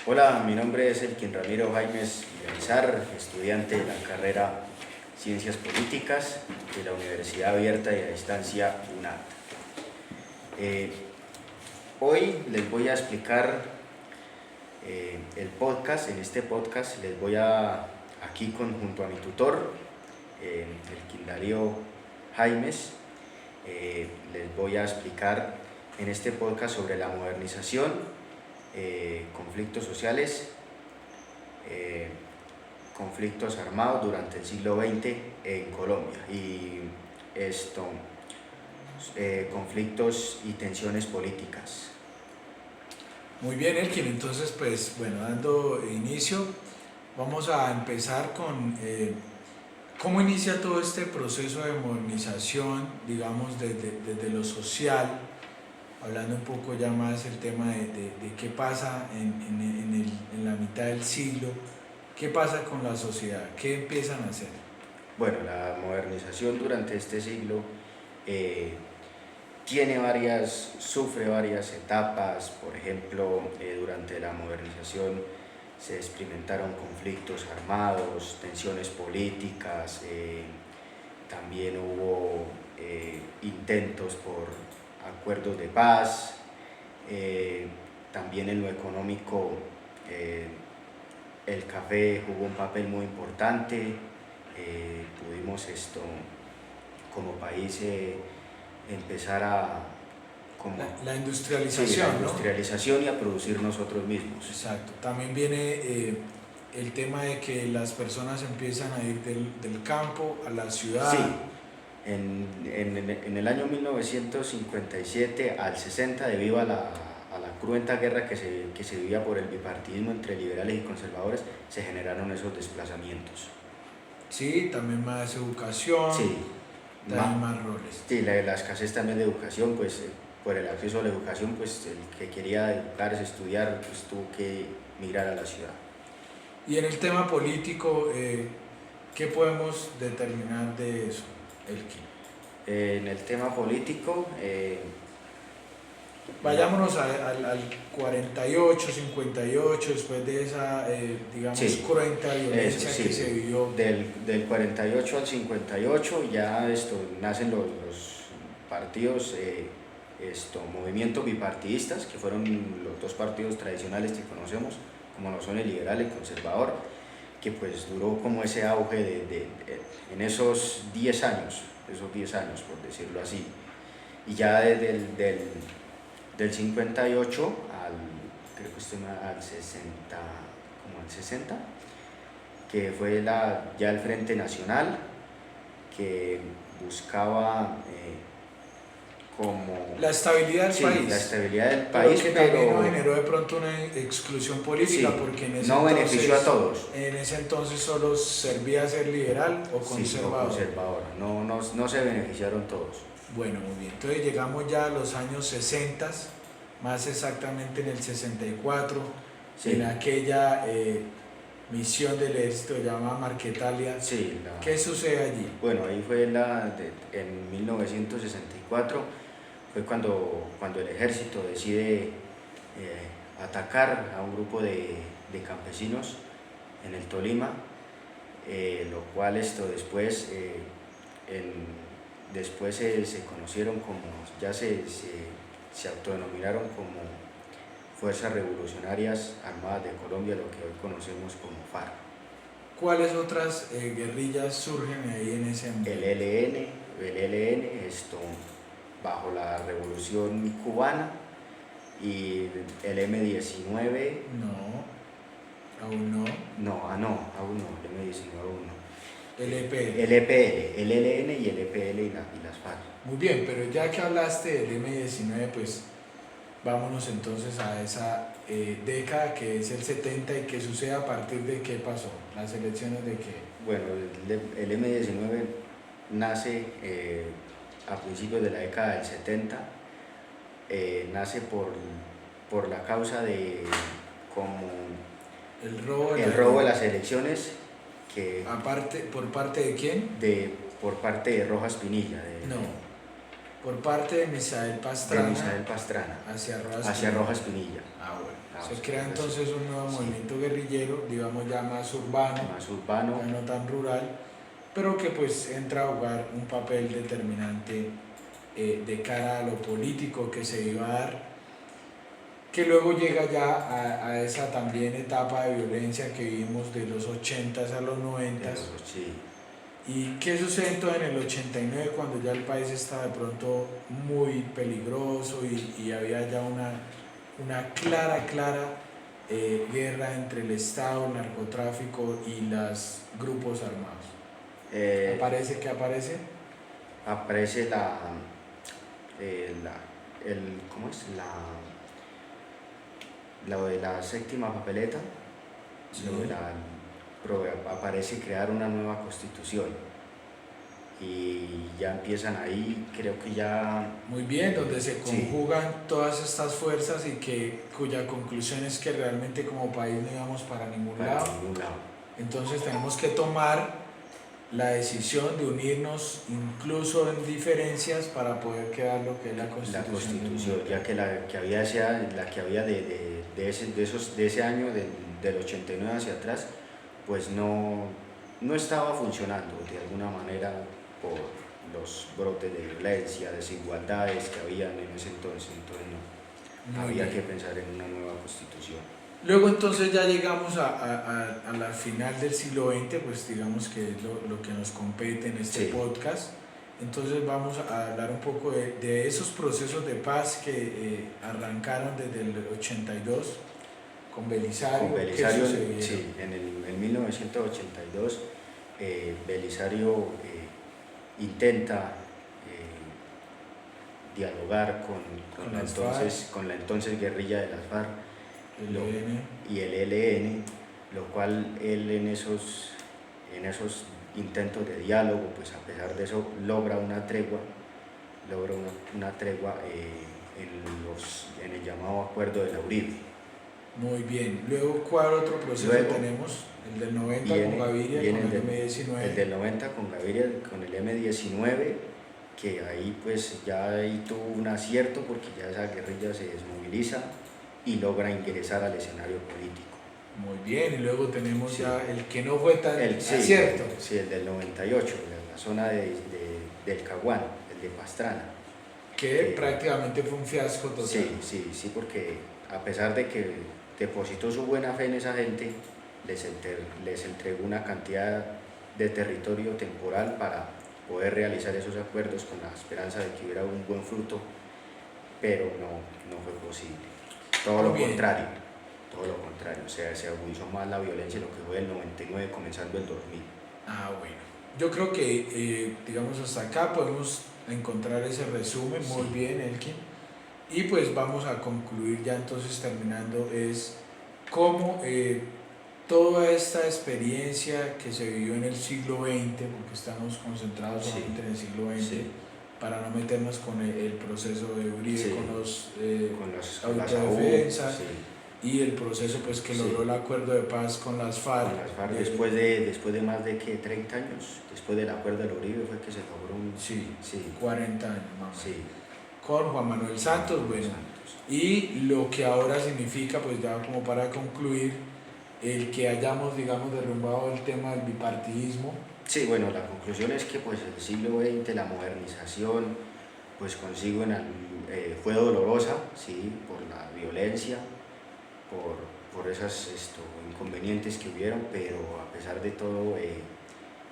Hola, mi nombre es Elkin Ramiro Jaimes Villamizar, estudiante de la carrera Ciencias Políticas de la Universidad Abierta y a Distancia UNAD. Hoy les voy a explicar el podcast. En este podcast les voy aquí junto a mi tutor, Elkin Darío Jaimes, les voy a explicar en este podcast sobre la modernización, conflictos sociales, conflictos armados durante el siglo XX en Colombia y conflictos y tensiones políticas. Muy bien, Elkin, entonces pues bueno, dando inicio, vamos a empezar con cómo inicia todo este proceso de modernización, digamos, desde lo social, hablando un poco ya más el tema de qué pasa en la mitad del siglo, qué pasa con la sociedad, qué empiezan a hacer. Bueno, la modernización durante este siglo sufre varias etapas. Por ejemplo, durante la modernización se experimentaron conflictos armados, tensiones políticas, también hubo intentos por acuerdos de paz, también en lo económico el café jugó un papel muy importante. Pudimos como país empezar a la industrialización, la industrialización, ¿no? Y a producir nosotros mismos. Exacto. También viene el tema de que las personas empiezan a ir del campo a la ciudad. Sí, en el año 1957 al 60, debido a la cruenta guerra que se vivía por el bipartidismo entre liberales y conservadores, se generaron esos desplazamientos. Sí, también más educación, sí, también más roles. Sí, la escasez también de educación, pues por el acceso a la educación, pues el que quería educarse, estudiar, pues tuvo que migrar a la ciudad. Y en el tema político, ¿qué podemos determinar de eso, Elkin? En el tema político... Vayámonos al 48, 58, después de esa, digamos, cruenta violencia que se vivió. Del 48 al 58 ya nacen los partidos, movimientos bipartidistas, que fueron los dos partidos tradicionales que conocemos, como lo son el liberal y el conservador, que pues duró como ese auge en esos 10 años, por decirlo así. Y ya del 58 creo que al 60, como al 60, que fue ya el Frente Nacional, que buscaba como... la estabilidad del país. La estabilidad del país, pero que también no generó de pronto una exclusión política, porque en ese no benefició a todos. En ese entonces solo servía ser liberal o conservador. Conservador. No se beneficiaron todos. Bueno, muy bien. Entonces llegamos ya a los años 60, más exactamente en el 64, en aquella misión del ejército llamada Marquetalia. ¿Qué sucede allí? Bueno, ahí fue en 1964, fue cuando el ejército decide atacar a un grupo de campesinos en el Tolima, lo cual después se conocieron como, ya se autodenominaron como Fuerzas Revolucionarias Armadas de Colombia, lo que hoy conocemos como FARC. ¿Cuáles otras guerrillas surgen ahí en ese momento? El ELN, bajo la Revolución Cubana, y el M-19. No, aún no. Aún no, el M-19 aún no. El EPL. El EPL, el ELN y el EPL y las FARC. Muy bien, pero ya que hablaste del M-19, pues vámonos entonces a esa década que es el 70 y que sucede a partir de qué pasó, las elecciones de qué. Bueno, el M-19 nace a principios de la década del 70, nace por la causa de como el robo de las elecciones. ¿Por parte de quién? Por parte de Rojas Pinilla. por parte de Misael Pastrana, hacia Rojas Pinilla. Se crea entonces un nuevo movimiento guerrillero, digamos ya más urbano, ya no tan rural, pero que pues entra a jugar un papel determinante de cara a lo político que se iba a dar, que luego llega ya a esa también etapa de violencia que vivimos de los 80s a los 90s. Sí. ¿Y qué sucede entonces en el 89 cuando ya el país está de pronto muy peligroso y había ya una clara guerra entre el Estado, el narcotráfico y los grupos armados? ¿Aparece qué aparece? Aparece ¿cómo es? Lo de la séptima papeleta, sí. Aparece crear una nueva constitución y ya empiezan ahí, creo que ya... Muy bien, donde se conjugan sí. Todas estas fuerzas y cuya conclusión es que realmente como país no íbamos para ningún lado. Entonces tenemos que tomar la decisión de unirnos incluso en diferencias para poder crear lo que es la Constitución, ya que la que había de ese año, del 89 hacia atrás, pues no estaba funcionando de alguna manera por los brotes de violencia, desigualdades que habían en ese entonces había que pensar en una nueva Constitución. Luego entonces ya llegamos a la final del siglo XX, pues digamos que es lo que nos compete en este sí. podcast. Entonces vamos a hablar un poco de esos procesos de paz que arrancaron desde el 82 con Belisario. Sí, en 1982 Belisario intenta dialogar con la entonces guerrilla de las FARC y el ELN, lo cual él en esos intentos de diálogo, pues a pesar de eso logra una tregua en el llamado Acuerdo de la Uribe. Muy bien. Luego, ¿cuál otro proceso tenemos? El del 90 con Gaviria, con el M-19. El del 90 con Gaviria, con el M-19, que ahí pues ya ahí tuvo un acierto porque ya esa guerrilla se desmoviliza y logra ingresar al escenario político. Muy bien, y luego tenemos sí. ya el que no fue tan acierto. Sí, el del 98, la zona del Caguán, el de Pastrana. Que prácticamente fue un fiasco total. Sí, porque a pesar de que depositó su buena fe en esa gente, les entregó una cantidad de territorio temporal para poder realizar esos acuerdos con la esperanza de que hubiera un buen fruto, pero no fue posible. Todo lo contrario, o sea, se agudizó más la violencia en lo que fue el 99 comenzando el 2000. Bueno, yo creo que digamos hasta acá podemos encontrar ese resumen muy bien, Elkin, y pues vamos a concluir ya entonces terminando es cómo toda esta experiencia que se vivió en el siglo XX, porque estamos concentrados solamente en el siglo XX, para no meternos con el proceso de Uribe, con las autodefensas y el proceso pues que logró el acuerdo de paz con las FARC. Después de más de 30 años, después del acuerdo de Uribe fue que se logró 40 años más. Con Juan Manuel Santos, y lo que ahora significa, pues ya como para concluir, el que hayamos, digamos, derrumbado el tema del bipartidismo. Sí, bueno, la conclusión es que pues el siglo XX, la modernización, pues consigo fue dolorosa, sí, por la violencia, por esos inconvenientes que hubieron, pero a pesar de todo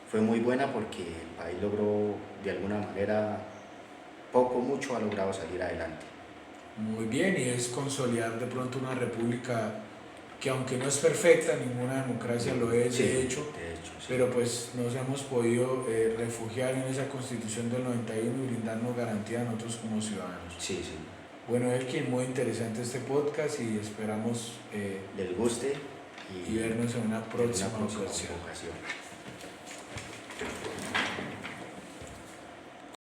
fue muy buena porque el país logró, de alguna manera, mucho ha logrado salir adelante. Muy bien, y es consolidar de pronto una república que aunque no es perfecta, ninguna democracia lo es de hecho, pero pues nos hemos podido refugiar en esa Constitución del 91 y brindarnos garantía a nosotros como ciudadanos. Bueno, Elkin, muy interesante este podcast y esperamos les guste y vernos en una próxima ocasión.